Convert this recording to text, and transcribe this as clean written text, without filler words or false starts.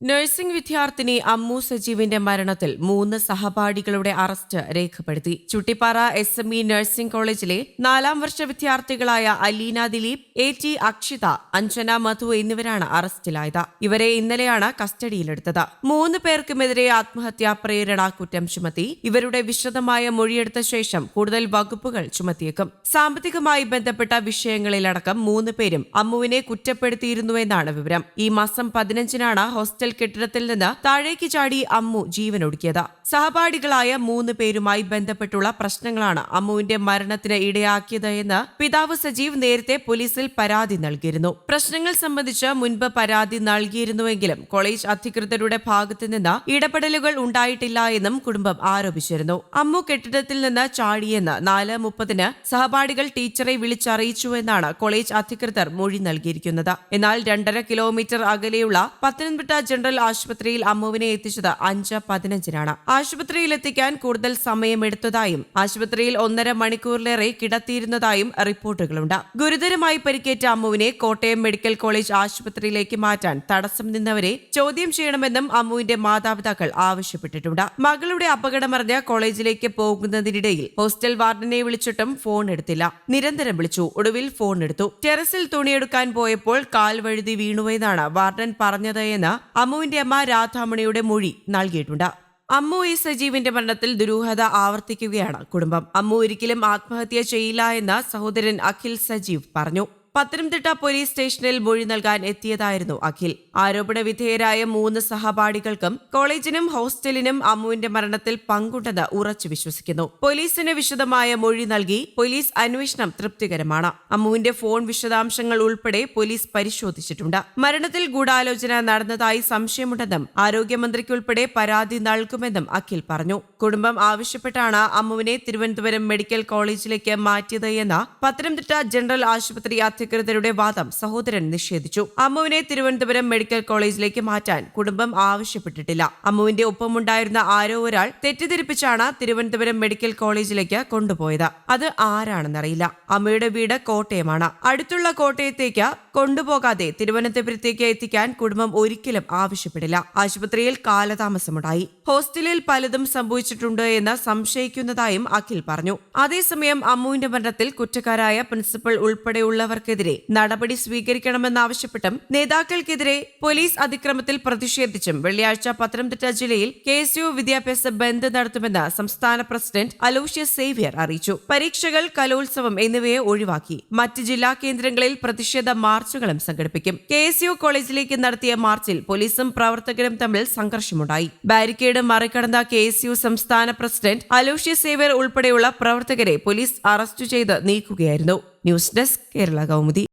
Nursing വിദ്യാർത്ഥിനി അമ്മു സജീവിന്റെ മരണത്തിൽ 3 സഹപാഠികളുടെ arrest രേഖപ്പെടുത്തി. ചുട്ടിപ്പാറ SME നഴ്സിംഗ് കോളേജിലെ 4ാം വർഷ വിദ്യാർത്ഥികളായ അലീന ദിലീപ്, AT അക്ഷിത, അഞ്ജന മധു എന്നിവരാണ് അറസ്റ്റിലായത്. ഇവരെ ഇന്നലെയാണ് കസ്റ്റഡിയിലെടുത്തത്. 3 പേർക്കുമെതിരെ ആത്മഹത്യാ പ്രേരണ കുറ്റം ചുമത്തി. ഇവരുടെ വിശദമായ മൊഴിയെടുത്ത ശേഷം കൂടുതൽ വകുപ്പുകൾ ചുമത്തിയേക്കും. സാമ്പത്തികമായി ബന്ധപ്പെട്ട വിഷയങ്ങളിലടക്കം 3 പേരും അമ്മുവിനെ കുറ്റപ്പെടുത്തിയിരുന്നുവെന്നാണ് വിവരം. ഈ മാസം 15-നാണ് ഹോസ്റ്റൽ കെട്ടിടത്തിൽ നിന്ന് താഴേക്ക് ചാടി അമ്മു ജീവനൊടുക്കിയത്. സഹപാഠികളായ 3 പേരുമായി ബന്ധപ്പെട്ടുള്ള പ്രശ്നങ്ങളാണ് അമ്മുവിന്റെ മരണത്തിന് ഇടയാക്കിയത് എന്ന് പിതാവ് സജീവ് നേരത്തെ പോലീസിൽ പരാതി നൽകിയിരുന്നു. പ്രശ്നങ്ങൾ സംബന്ധിച്ച് മുൻപ് പരാതി നൽകിയിരുന്നുവെങ്കിലും കോളേജ് അധികൃതരുടെ ഭാഗത്തുനിന്ന് ഇടപെടലുകൾ ഉണ്ടായിട്ടില്ല എന്നും കുടുംബം ആരോപിച്ചിരുന്നു. അമ്മു കെട്ടിടത്തിൽ നിന്ന് ചാടിയെന്ന് 4:30-ന് സഹപാഠികൾ ടീച്ചറെ വിളിച്ചറിയിച്ചുവെന്നാണ് കോളേജ് അധികൃതർ മൊഴി നൽകിയിരിക്കുന്നത്. എന്നാൽ 2.5 കിലോമീറ്റർ അകലെയുള്ള പത്തനംതിട്ട ജനറൽ ആശുപത്രിയിൽ അമ്മുവിനെ എത്തിച്ചത് 5:15-നാണ്. ആശുപത്രിയിലെത്തിക്കാൻ കൂടുതൽ സമയമെടുത്തതായും ആശുപത്രിയിൽ 1.5 മണിക്കൂറിലേറെ കിടത്തിയിരുന്നതായും റിപ്പോർട്ടുകളുണ്ട്. ഗുരുതരമായി പരിക്കേറ്റ അമ്മുവിനെ കോട്ടയം മെഡിക്കൽ കോളേജ് ആശുപത്രിയിലേക്ക് മാറ്റാൻ തടസ്സം നിന്നവരെ ചോദ്യം ചെയ്യണമെന്നും അമ്മുവിന്റെ മാതാപിതാക്കൾ ആവശ്യപ്പെട്ടിട്ടുണ്ട്. മകളുടെ അപകടമറിഞ്ഞ് കോളേജിലേക്ക് പോകുന്നതിനിടയിൽ ഹോസ്റ്റൽ വാർഡനെ വിളിച്ചിട്ടും ഫോൺ എടുത്തില്ല. നിരന്തരം വിളിച്ചു. ഒടുവിൽ ഫോൺ എടുത്തു. ടെറസിൽ തുണിയെടുക്കാൻ പോയപ്പോൾ കാൽ വഴുതി വീണുവെന്നാണ് വാർഡൻ പറഞ്ഞത് എന്ന് അമ്മുവിന്റെ അമ്മ രാധാമണിയുടെ മൊഴി നൽകിയിട്ടുണ്ട്. അമ്മു സജീവിന്റെ മരണത്തിൽ ദുരൂഹത ആവർത്തിക്കുകയാണ് കുടുംബം. അമ്മു ഒരിക്കലും ആത്മഹത്യ ചെയ്യില്ല എന്ന് സഹോദരൻ അഖിൽ സജീവ് പറഞ്ഞു. പത്തനംതിട്ട പോലീസ് സ്റ്റേഷനിൽ മൊഴി നൽകാൻ എത്തിയതായിരുന്നു അഖിൽ. ആരോപണ വിധേയരായ 3 സഹപാഠികൾക്കും കോളേജിനും ഹോസ്റ്റലിനും അമ്മുവിന്റെ മരണത്തിൽ പങ്കുണ്ടെന്ന് ഉറച്ചു വിശ്വസിക്കുന്നു. പോലീസിന് വിശദമായ മൊഴി നൽകി. പോലീസ് അന്വേഷണം തൃപ്തികരമാണ്. അമ്മുവിന്റെ ഫോൺ വിശദാംശങ്ങൾ ഉൾപ്പെടെ പോലീസ് പരിശോധിച്ചിട്ടുണ്ട്. മരണത്തിൽ ഗൂഢാലോചന നടന്നതായി സംശയമുണ്ടെന്നും ആരോഗ്യമന്ത്രിക്കുൾപ്പെടെ പരാതി നൽകുമെന്നും അഖിൽ പറഞ്ഞു. കുടുംബം ആവശ്യപ്പെട്ടാണ് അമ്മുവിനെ തിരുവനന്തപുരം മെഡിക്കൽ കോളേജിലേക്ക് മാറ്റിയത് എന്ന് പത്തനംതിട്ട ജനറൽ ആശുപത്രി അധികൃതരുടെ വാദം സഹോദരൻ നിഷേധിച്ചു. അമ്മുവിനെ തിരുവനന്തപുരം മെഡിക്കൽ കോളേജിലേക്ക് മാറ്റാൻ കുടുംബം ആവശ്യപ്പെട്ടിട്ടില്ല. അമ്മുവിന്റെ ഒപ്പമുണ്ടായിരുന്ന ആരോ ഒരാൾ തെറ്റിദ്ധരിപ്പിച്ചാണ് തിരുവനന്തപുരം മെഡിക്കൽ കോളേജിലേക്ക് കൊണ്ടുപോയത്. അത് ആരാണെന്നറിയില്ല. അമ്മയുടെ വീട് കോട്ടയമാണ്. അടുത്തുള്ള കോട്ടയത്തേക്ക് കൊണ്ടുപോകാതെ തിരുവനന്തപുരത്തേക്ക് എത്തിക്കാൻ കുടുംബം ഒരിക്കലും ആവശ്യപ്പെടില്ല. ആശുപത്രിയിൽ കാലതാമസമുണ്ടായി. ഹോസ്റ്റലിൽ പലതും സംഭവിച്ചിട്ടുണ്ട് എന്ന് സംശയിക്കുന്നതായും അഖിൽ പറഞ്ഞു. അതേസമയം അമ്മുവിന്റെ മരണത്തിൽ കുറ്റക്കാരായ പ്രിൻസിപ്പൽ ഉൾപ്പെടെയുള്ളവർക്കെതിരെ നടപടി സ്വീകരിക്കണമെന്നാവശ്യപ്പെട്ടും നേതാക്കൾക്കെതിരെ പോലീസ് അതിക്രമത്തിൽ പ്രതിഷേധിച്ചും വെള്ളിയാഴ്ച പത്തനംതിട്ട ജില്ലയിൽ KSU വിദ്യാഭ്യാസ ബന്ദ് നടത്തുമെന്ന് സംസ്ഥാന പ്രസിഡന്റ് അലോഷ്യസ് സേവ്യർ അറിയിച്ചു. പരീക്ഷകൾ, കലോത്സവം എന്നിവയെ ഒഴിവാക്കി മറ്റ് ജില്ലാ കേന്ദ്രങ്ങളിൽ പ്രതിഷേധ മാർച്ചുകളും സംഘടിപ്പിക്കും. KSU കോളേജിലേക്ക് നടത്തിയ മാർച്ചിൽ പോലീസും പ്രവർത്തകരും തമ്മിൽ സംഘർഷമുണ്ടായി. ബാരിക്കേഡ് മറികടന്ന KSU സംസ്ഥാന പ്രസിഡന്റ് അലോഷ്യസ് സേവ്യർ ഉൾപ്പെടെയുള്ള പ്രവർത്തകരെ പോലീസ് അറസ്റ്റ് ചെയ്ത് നീക്കുകയായിരുന്നു. News desk Kerala Kaumudi.